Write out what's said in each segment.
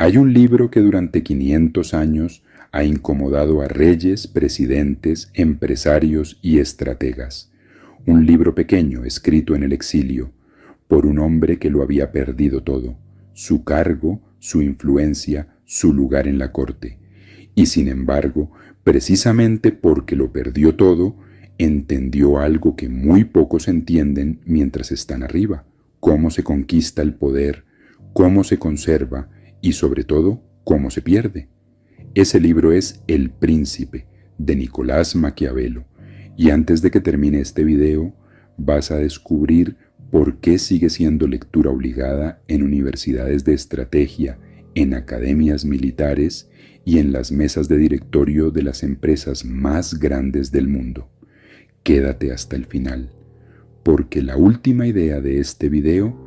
Hay un libro que durante 500 años ha incomodado a reyes, presidentes, empresarios y estrategas. Un libro pequeño escrito en el exilio por un hombre que lo había perdido todo, su cargo, su influencia, su lugar en la corte. Y sin embargo, precisamente porque lo perdió todo, entendió algo que muy pocos entienden mientras están arriba: cómo se conquista el poder, cómo se conserva y sobre todo, cómo se pierde. Ese libro es El Príncipe, de Nicolás Maquiavelo, y antes de que termine este video, vas a descubrir por qué sigue siendo lectura obligada en universidades de estrategia, en academias militares y en las mesas de directorio de las empresas más grandes del mundo. Quédate hasta el final, porque la última idea de este video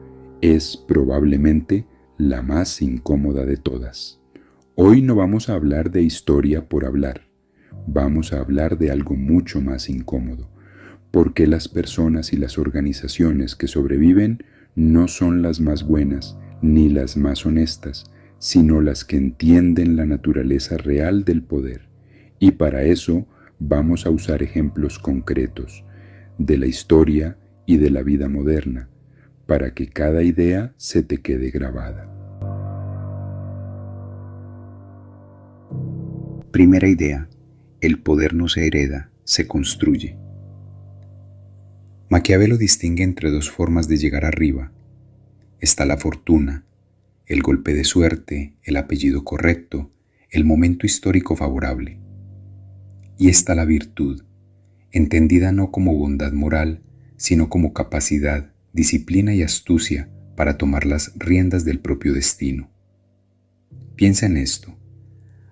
es probablemente la más incómoda de todas. Hoy no vamos a hablar de historia por hablar, vamos a hablar de algo mucho más incómodo, porque las personas y las organizaciones que sobreviven no son las más buenas ni las más honestas, sino las que entienden la naturaleza real del poder. Y para eso vamos a usar ejemplos concretos de la historia y de la vida moderna, para que cada idea se te quede grabada. Primera idea: el poder no se hereda, se construye. Maquiavelo distingue entre dos formas de llegar arriba. Está la fortuna, el golpe de suerte, el apellido correcto, el momento histórico favorable. Y está la virtud, entendida no como bondad moral, sino como capacidad, disciplina y astucia para tomar las riendas del propio destino. Piensa en esto.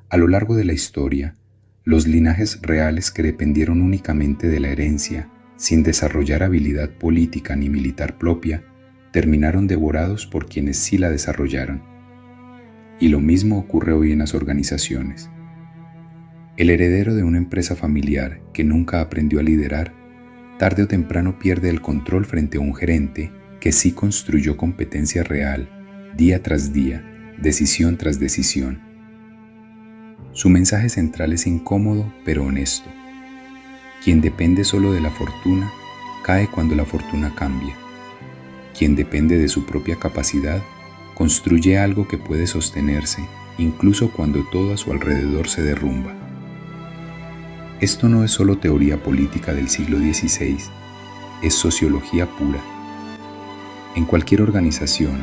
A lo largo de la historia, los linajes reales que dependieron únicamente de la herencia, sin desarrollar habilidad política ni militar propia, terminaron devorados por quienes sí la desarrollaron. Y lo mismo ocurre hoy en las organizaciones. El heredero de una empresa familiar que nunca aprendió a liderar, tarde o temprano pierde el control frente a un gerente que sí construyó competencia real, día tras día, decisión tras decisión. Su mensaje central es incómodo pero honesto. Quien depende solo de la fortuna, cae cuando la fortuna cambia. Quien depende de su propia capacidad, construye algo que puede sostenerse, incluso cuando todo a su alrededor se derrumba. Esto no es solo teoría política del siglo XVI, es sociología pura. En cualquier organización,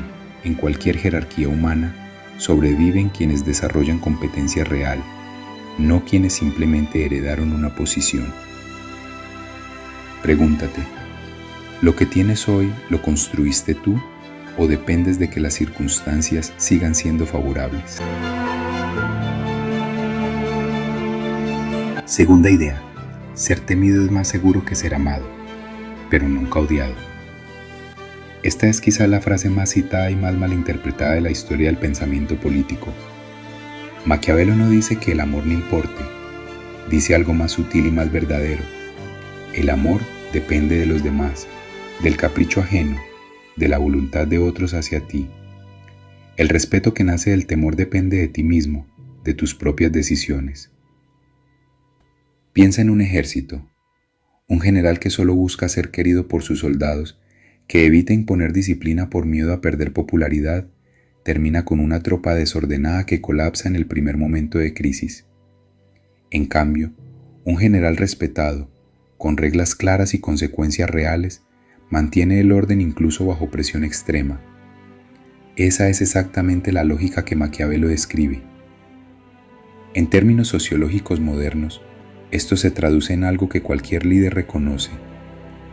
en cualquier jerarquía humana, sobreviven quienes desarrollan competencia real, no quienes simplemente heredaron una posición. Pregúntate, ¿lo que tienes hoy lo construiste tú o dependes de que las circunstancias sigan siendo favorables? Segunda idea: ser temido es más seguro que ser amado, pero nunca odiado. Esta es quizá la frase más citada y más malinterpretada de la historia del pensamiento político. Maquiavelo no dice que el amor no importe, dice algo más sutil y más verdadero. El amor depende de los demás, del capricho ajeno, de la voluntad de otros hacia ti. El respeto que nace del temor depende de ti mismo, de tus propias decisiones. Piensa en un ejército, un general que solo busca ser querido por sus soldados, que evita imponer disciplina por miedo a perder popularidad, termina con una tropa desordenada que colapsa en el primer momento de crisis. En cambio, un general respetado, con reglas claras y consecuencias reales, mantiene el orden incluso bajo presión extrema. Esa es exactamente la lógica que Maquiavelo describe. En términos sociológicos modernos, esto se traduce en algo que cualquier líder reconoce.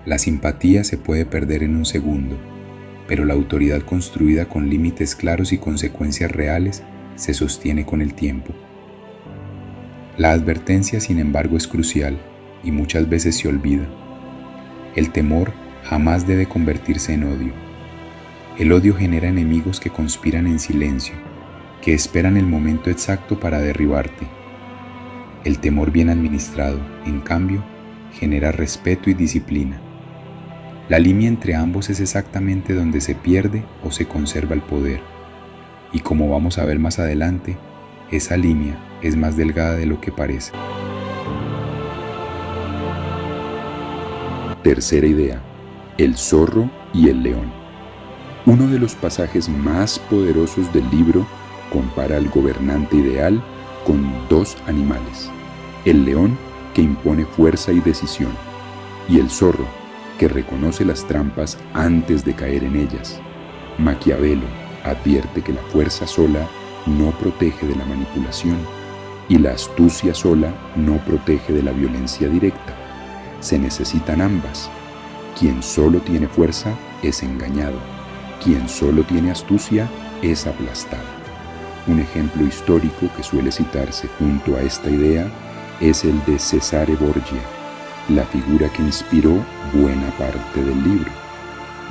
La simpatía se puede perder en un segundo, pero la autoridad construida con límites claros y consecuencias reales se sostiene con el tiempo. La advertencia, sin embargo, es crucial y muchas veces se olvida. El temor jamás debe convertirse en odio. El odio genera enemigos que conspiran en silencio, que esperan el momento exacto para derribarte. El temor bien administrado, en cambio, genera respeto y disciplina. La línea entre ambos es exactamente donde se pierde o se conserva el poder. Y como vamos a ver más adelante, esa línea es más delgada de lo que parece. Tercera idea: el zorro y el león. Uno de los pasajes más poderosos del libro compara al gobernante ideal con dos animales: el león, que impone fuerza y decisión, y el zorro, que reconoce las trampas antes de caer en ellas. Maquiavelo advierte que la fuerza sola no protege de la manipulación y la astucia sola no protege de la violencia directa. Se necesitan ambas. Quien solo tiene fuerza es engañado. Quien solo tiene astucia es aplastado. Un ejemplo histórico que suele citarse junto a esta idea es el de Cesare Borgia, la figura que inspiró buena parte del libro.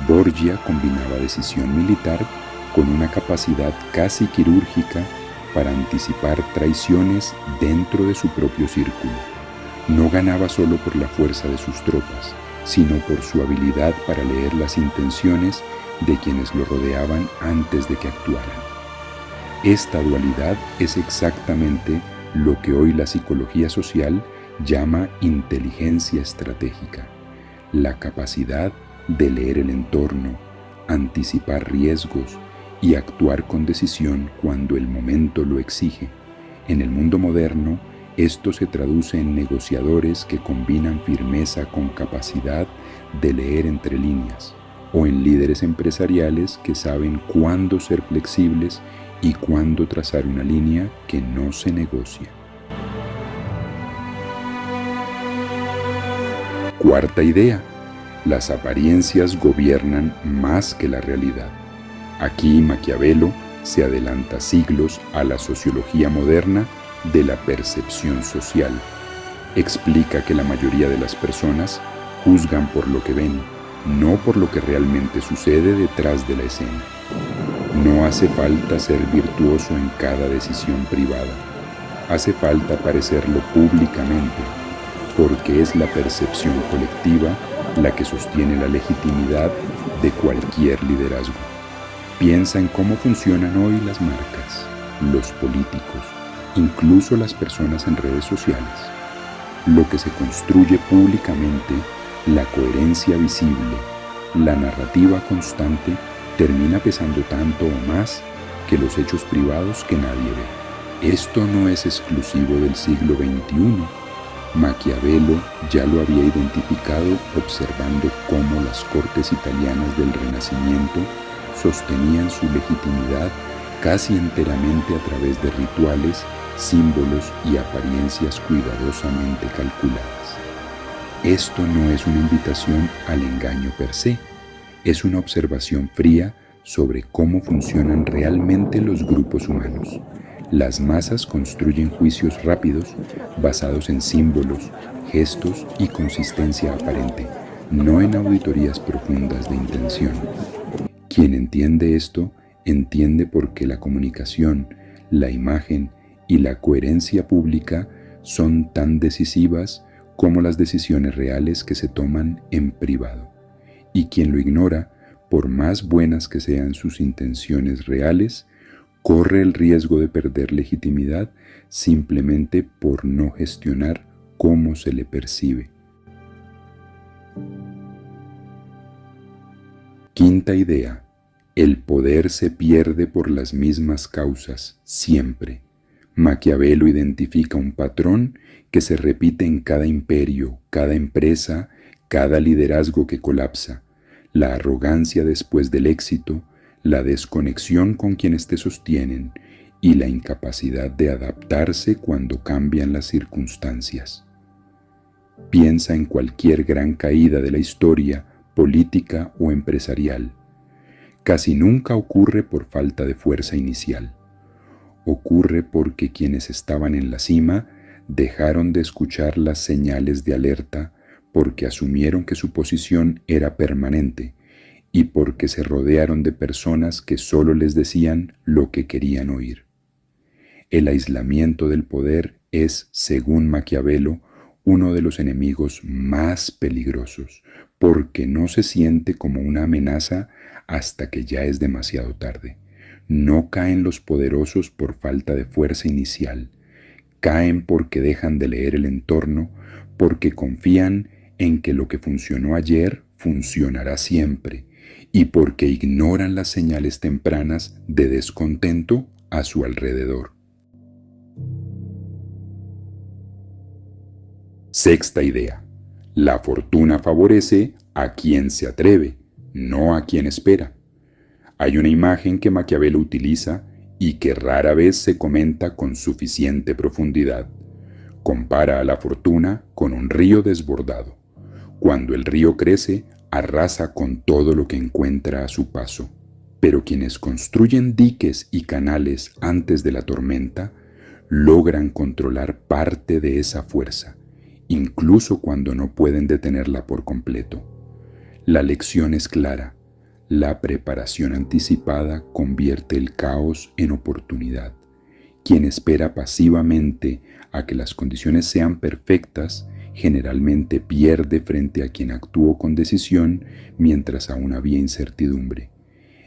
Borgia combinaba decisión militar con una capacidad casi quirúrgica para anticipar traiciones dentro de su propio círculo. No ganaba solo por la fuerza de sus tropas, sino por su habilidad para leer las intenciones de quienes lo rodeaban antes de que actuaran. Esta dualidad es exactamente lo que hoy la psicología social llama inteligencia estratégica, la capacidad de leer el entorno, anticipar riesgos y actuar con decisión cuando el momento lo exige. En el mundo moderno, esto se traduce en negociadores que combinan firmeza con capacidad de leer entre líneas, o en líderes empresariales que saben cuándo ser flexibles y cuándo trazar una línea que no se negocia. Cuarta idea: las apariencias gobiernan más que la realidad. Aquí Maquiavelo se adelanta siglos a la sociología moderna de la percepción social. Explica que la mayoría de las personas juzgan por lo que ven, no por lo que realmente sucede detrás de la escena. No hace falta ser virtuoso en cada decisión privada. Hace falta parecerlo públicamente, porque es la percepción colectiva la que sostiene la legitimidad de cualquier liderazgo. Piensa en cómo funcionan hoy las marcas, los políticos, incluso las personas en redes sociales. Lo que se construye públicamente, la coherencia visible, la narrativa constante, termina pesando tanto o más que los hechos privados que nadie ve. Esto no es exclusivo del siglo XXI. Maquiavelo ya lo había identificado observando cómo las cortes italianas del Renacimiento sostenían su legitimidad casi enteramente a través de rituales, símbolos y apariencias cuidadosamente calculadas. Esto no es una invitación al engaño per se, es una observación fría sobre cómo funcionan realmente los grupos humanos. Las masas construyen juicios rápidos basados en símbolos, gestos y consistencia aparente, no en auditorías profundas de intención. Quien entiende esto, entiende por qué la comunicación, la imagen y la coherencia pública son tan decisivas como las decisiones reales que se toman en privado. Y quien lo ignora, por más buenas que sean sus intenciones reales, corre el riesgo de perder legitimidad simplemente por no gestionar cómo se le percibe. Quinta idea: el poder se pierde por las mismas causas, siempre. Maquiavelo identifica un patrón que se repite en cada imperio, cada empresa, cada liderazgo que colapsa: la arrogancia después del éxito, la desconexión con quienes te sostienen y la incapacidad de adaptarse cuando cambian las circunstancias. Piensa en cualquier gran caída de la historia, política o empresarial. Casi nunca ocurre por falta de fuerza inicial. Ocurre porque quienes estaban en la cima dejaron de escuchar las señales de alerta porque asumieron que su posición era permanente y porque se rodearon de personas que solo les decían lo que querían oír. El aislamiento del poder es, según Maquiavelo, uno de los enemigos más peligrosos, porque no se siente como una amenaza hasta que ya es demasiado tarde. No caen los poderosos por falta de fuerza inicial, caen porque dejan de leer el entorno, porque confían en que lo que funcionó ayer funcionará siempre y porque ignoran las señales tempranas de descontento a su alrededor. Sexta idea. La fortuna favorece a quien se atreve, no a quien espera. Hay una imagen que Maquiavelo utiliza y que rara vez se comenta con suficiente profundidad. Compara a la fortuna con un río desbordado. Cuando el río crece, arrasa con todo lo que encuentra a su paso. Pero quienes construyen diques y canales antes de la tormenta logran controlar parte de esa fuerza, incluso cuando no pueden detenerla por completo. La lección es clara. La preparación anticipada convierte el caos en oportunidad. Quien espera pasivamente a que las condiciones sean perfectas, generalmente pierde frente a quien actuó con decisión mientras aún había incertidumbre.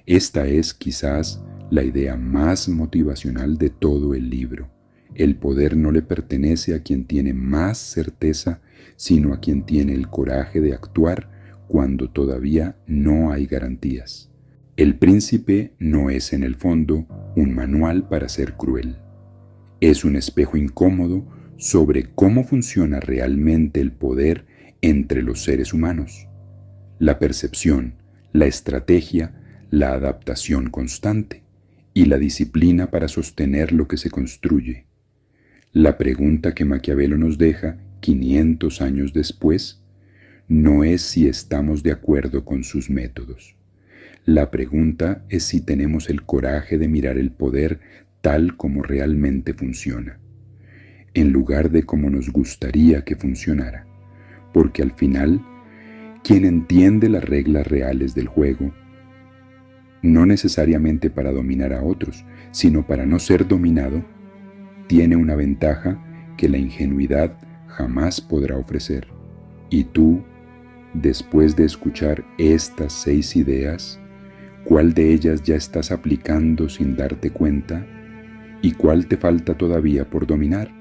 Esta es quizás la idea más motivacional de todo el libro. El poder no le pertenece a quien tiene más certeza, sino a quien tiene el coraje de actuar cuando todavía no hay garantías. El Príncipe no es en el fondo un manual para ser cruel. Es un espejo incómodo sobre cómo funciona realmente el poder entre los seres humanos. La percepción, la estrategia, la adaptación constante y la disciplina para sostener lo que se construye. La pregunta que Maquiavelo nos deja 500 años después no es si estamos de acuerdo con sus métodos. La pregunta es si tenemos el coraje de mirar el poder tal como realmente funciona, en lugar de como nos gustaría que funcionara, porque al final, quien entiende las reglas reales del juego, no necesariamente para dominar a otros, sino para no ser dominado, tiene una ventaja que la ingenuidad jamás podrá ofrecer. Y tú, después de escuchar estas 6 ideas, ¿cuál de ellas ya estás aplicando sin darte cuenta? ¿Y cuál te falta todavía por dominar?